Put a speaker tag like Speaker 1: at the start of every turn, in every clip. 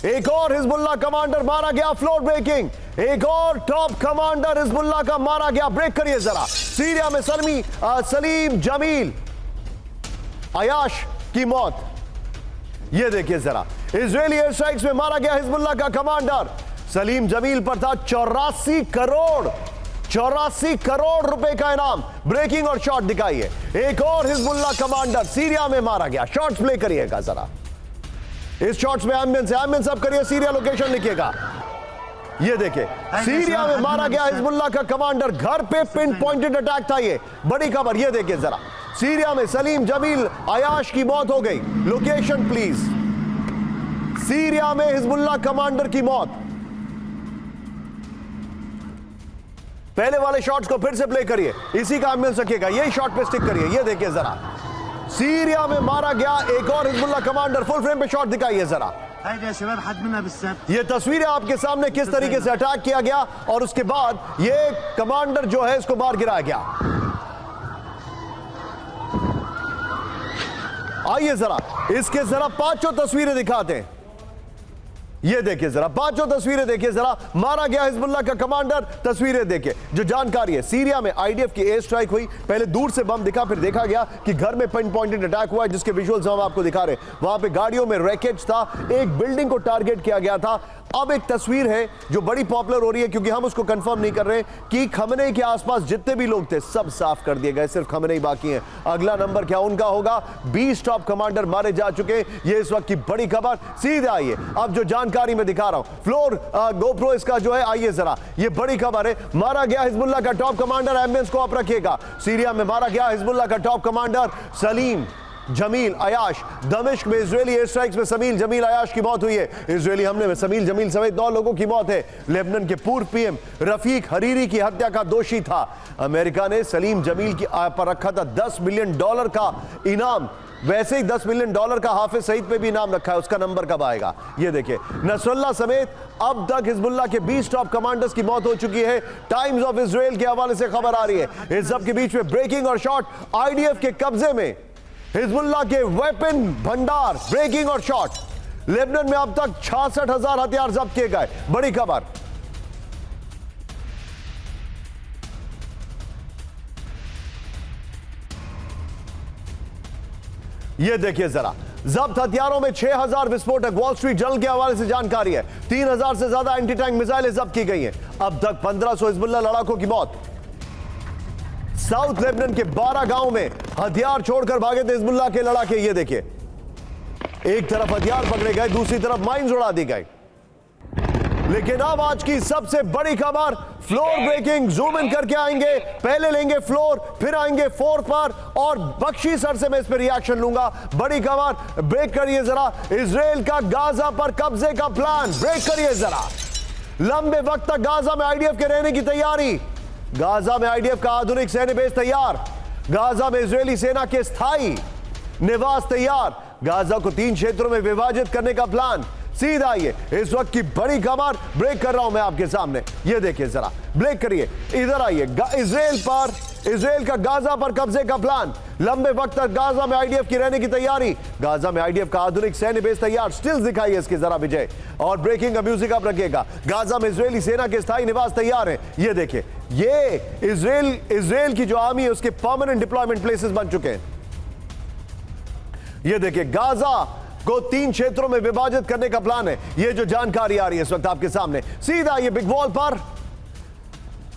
Speaker 1: एक और Hezbollah commander मारा गया, फ्लोर ब्रेकिंग। एक और टॉप कमांडर हिजबुल्लाह का मारा गया। ब्रेक करिए जरा। सीरिया में सलीम जमील अयाश की मौत, यह देखिए जरा। इजरायली एयर स्ट्राइक्स में मारा गया हिजबुल्लाह का कमांडर। सलीम जमील पर था 84 करोड़ रुपए का इनाम। ब्रेकिंग और शॉट दिखाइए। एक और हिजबुल्लाह कमांडर सीरिया में मारा गया। शॉट्स प्ले करिएगा जरा। इस शॉट्स में एम्बियंस अब करिए, सीरिया लोकेशन लिखिएगा। ये देखिए, सीरिया में मारा गया हिजबुल्लाह का कमांडर। घर पे पिन पॉइंटेड अटैक था। ये बड़ी खबर, ये देखिए जरा। सीरिया में सलीम जमील अयाश की मौत हो गई। Location please. सीरिया में हिजबुल्लाह कमांडर की मौत। पहले वाले शॉट्स को फिर से प्ले करिए, इसी का एम्बियंस रखिएगा। यही शॉट पे स्टिक करिए। ये देखिए जरा, सीरिया में मारा गया एक और हिजबुल्लाह कमांडर। फुल फ्रेम पे शॉट दिखाइए जरा। ये तस्वीरें आपके सामने किस तरीके से अटैक किया गया और उसके बाद ये कमांडर जो है इसको बाहर गिराया गया। आइए जरा इसके जरा पांचों तस्वीरें दिखाते हैं। ये देखिए जरा, पांचों तस्वीरें देखिए जरा। मारा गया हिजबुल्लाह का कमांडर। तस्वीरें देखिए। जो जानकारी है, सीरिया में आईडीएफ की एयर स्ट्राइक हुई। पहले दूर से बम दिखा, फिर देखा गया कि घर में पिन पॉइंटेड अटैक हुआ है, जिसके विजुअल्स हम आपको दिखा रहे हैं। वहां पे गाड़ियों में रैकेट था, एक बिल्डिंग को टारगेट किया गया था। अब एक तस्वीर है जो बड़ी पॉपुलर हो रही है, क्योंकि हम उसको कंफर्म नहीं कर रहे कि खमनेई के आसपास जितने भी लोग थे सब साफ कर दिए गए, सिर्फ खमनेई बाकी हैं। अगला नंबर क्या उनका होगा? 20 टॉप कमांडर मारे जा चुके। ये इस वक्त की बड़ी खबर। सीधे आइए, अब जो जानकारी मैं दिखा रहा हूं, फ्लोर गोप्रो इसका जो है, आइए जरा। ये बड़ी खबर है। मारा गया हिजबुल्लाह का टॉप कमांडर। एम्बियंस को आप रखिएगा। सीरिया में मारा गया हिजबुल्लाह का टॉप कमांडर सलीम जमील अयाश। दमिश्क में इजरायली एयर स्ट्राइक्स में समील जमील अयाश की मौत हुई है। इजरायली हमले में समील जमील समेत 9 लोगों की मौत है। लेबनान के पूर्व पीएम रफीक हरीरी की हत्या का दोषी था। अमेरिका ने सलीम जमील की पर रखा था $10 मिलियन का इनाम। वैसे ही $10 मिलियन का हाफिज सईद पे भी इनाम रखा है। उसका नंबर कब आएगा? ये देखिए, नसरुल्लाह समेत अब तक हिजबुल्लाह के 20 टॉप कमांडर्स की मौत हो चुकी है। टाइम्स ऑफ इजराइल के हवाले से खबर आ रही है। इस सब के बीच में ब्रेकिंग और शॉट। आईडीएफ के कब्जे में हिजबुल्लाह के वेपन भंडार। ब्रेकिंग और शॉट। लेबनान में अब तक 66,000 हथियार जब्त किए गए। बड़ी खबर। यह देखिए जरा, जब्त हथियारों में 6,000 विस्फोटक। वॉल स्ट्रीट जर्नल के हवाले से जानकारी है। 3,000 से ज्यादा एंटी टैंक मिसाइलें जब्त की गई हैं। अब तक 1500 हिजबुल्लाह लड़ाकों की मौत। साउथ लेबनान के 12 गांव में हथियार छोड़कर भागे थे हिजबुल्लाह के लड़ाके। ये देखिए, एक तरफ हथियार पकड़े गए, दूसरी तरफ माइंस उड़ा दी गई। लेकिन अब आज की सबसे बड़ी खबर, फ्लोर ब्रेकिंग। जूम इन करके आएंगे। पहले लेंगे फ्लोर, फिर आएंगे फोर्थ पर, और बख्शी सर से मैं इस पर रिएक्शन लूंगा। बड़ी खबर। ब्रेक करिए जरा। इजराइल का गाजा पर कब्जे का प्लान। ब्रेक करिए जरा। लंबे वक्त तक गाजा में आईडीएफ के रहने की तैयारी। गाजा में आईडीएफ का आधुनिक सैन्य बेस तैयार। गाजा में इजरायली सेना के स्थायी निवास तैयार। गाजा को 3 क्षेत्रों में विभाजित करने का प्लान। सीधा आइए, इस वक्त की बड़ी खबर ब्रेक कर रहा हूं मैं आपके सामने। ये देखिए जरा, ब्रेक करिए, इधर आइए। इजराइल का गाजा पर कब्जे का प्लान। लंबे वक्त तक गाजा में आईडीएफ की रहने की तैयारी। गाजा में आईडीएफ का आधुनिक सैन्य बेस तैयार। स्टिल्स दिखाइए इसके जरा विजय, और ब्रेकिंग का म्यूजिक आप रखिएगा। गाजा में इजरायली सेना के स्थायी निवास तैयार है। ये देखिए, ये इजराइल की जो आर्मी है उसके परमानेंट डिप्लॉयमेंट प्लेसेस बन चुके हैं। ये देखिए, गाजा को 3 क्षेत्रों में विभाजित करने का प्लान है। ये जो जानकारी आ रही है इस वक्त आपके सामने। सीधा ये बिग वॉल पर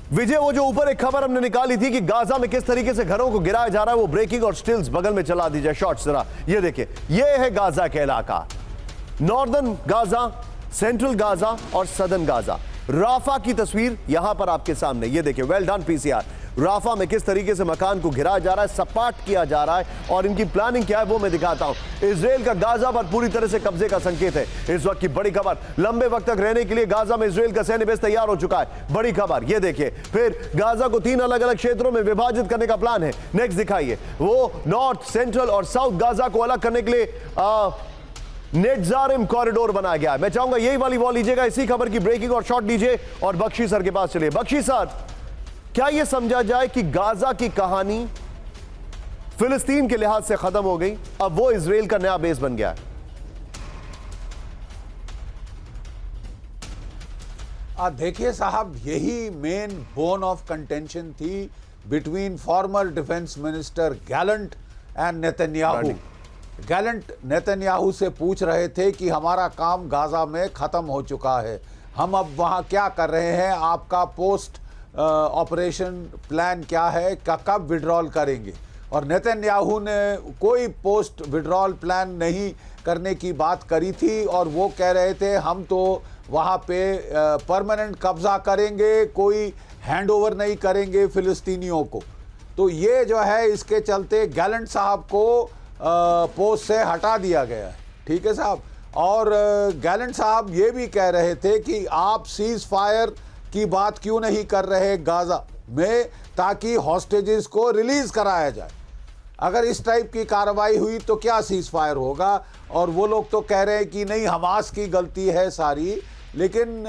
Speaker 1: विजय, वो जो ऊपर एक खबर हमने निकाली थी कि गाजा में किस तरीके से घरों को गिराया जा रहा है, वो ब्रेकिंग और स्टिल्स बगल में चला दीजिए शॉट्स जरा। ये देखिए, ये है गाजा के इलाका। नॉर्दर्न गाजा, सेंट्रल गाजा और सदर्न गाजा। राफा की तस्वीर यहां पर आपके सामने। ये देखिए, वेल डन पीसीआर। राफा में किस तरीके से मकान को घिराया जा रहा है, सपाट किया जा रहा है, और इनकी प्लानिंग क्या है वो मैं दिखाता हूं। इजराइल का गाजा पर पूरी तरह से कब्जे का संकेत है। इस वक्त की बड़ी खबर, लंबे वक्त तक रहने के लिए गाजा में इजराइल का सैन्य बेस तैयार हो चुका है। बड़ी खबर, ये देखिए। फिर गाजा को 3 अलग अलग क्षेत्रों में विभाजित करने का प्लान है। नेक्स्ट दिखाइए, वो नॉर्थ, सेंट्रल और साउथ गाजा को अलग करने के लिए नेटजारिम कॉरिडोर बनाया गया है। मैं चाहूंगा यही वाली वॉल लीजिएगा, इसी खबर की ब्रेकिंग और शॉट लीजिए, और बख्शी सर के पास चलिए। बख्शी सर, क्या यह समझा जाए कि गाजा की कहानी फिलिस्तीन के लिहाज से खत्म हो गई, अब वो इजराइल का नया बेस बन गया है?
Speaker 2: देखिए साहब, यही मेन बोन ऑफ कंटेंशन थी between farmer defence minister Gallant and Netanyahu. Gallant Netanyahu से पूछ रहे थे कि हमारा काम गाजा में ख़त्म हो चुका है, हम अब वहाँ क्या कर रहे हैं, आपका पोस्ट ऑपरेशन प्लान क्या है, कब विड्रॉल करेंगे। और नेतन्याहू ने कोई पोस्ट विड्रॉल प्लान नहीं करने की बात करी थी और वो कह रहे थे हम तो वहाँ पे परमानेंट कब्जा करेंगे, कोई हैंडओवर नहीं करेंगे फिलिस्तीनियों को। तो ये जो है, इसके चलते गैलेंट साहब को पोस्ट से हटा दिया गया है। ठीक है साहब। और गैलेंट साहब ये भी कह रहे थे कि आप सीज फायर की बात क्यों नहीं कर रहे गाजा में, ताकि हॉस्टेजेस को रिलीज कराया जाए। अगर इस टाइप की कार्रवाई हुई तो क्या सीज फायर होगा। और वो लोग तो कह रहे हैं कि नहीं, हमास की गलती है सारी। लेकिन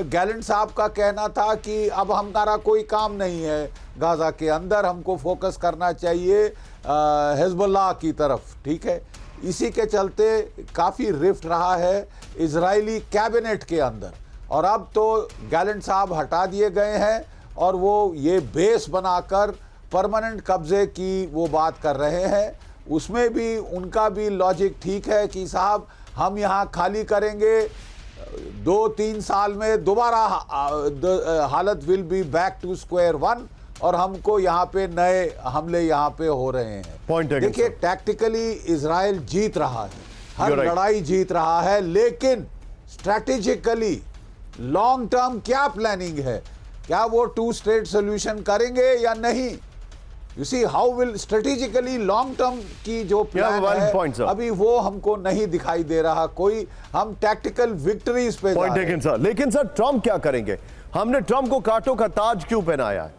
Speaker 2: गैलेंट साहब का कहना था कि अब हमारा कोई काम नहीं है गाजा के अंदर, हमको फोकस करना चाहिए हिजबुल्लाह की तरफ। ठीक है। इसी के चलते काफ़ी रिफ्ट रहा है इजरायली कैबिनेट के अंदर। और अब तो गैलेंट साहब हटा दिए गए हैं और वो ये बेस बनाकर परमानेंट कब्जे की वो बात कर रहे हैं। उसमें भी उनका भी लॉजिक ठीक है कि साहब हम यहाँ खाली करेंगे, 2-3 साल में दोबारा हालत will be back to square one और हमको यहाँ पे नए हमले यहाँ पे हो रहे हैं। देखिए, टैक्टिकली इजराइल जीत रहा है, हर लड़ाई जीत रहा है, लेकिन स्ट्रैटेजिकली लॉन्ग टर्म क्या प्लानिंग है, क्या वो 2 स्टेट सोल्यूशन करेंगे या नहीं। You see how will strategically long term की जो प्लान है अभी वो हमको नहीं दिखाई दे रहा कोई। हम टैक्टिकल विक्ट्रीज पे
Speaker 1: लेकिन सर ट्रम्प क्या करेंगे? हमने ट्रम्प को कांटों का ताज क्यों पहनाया है?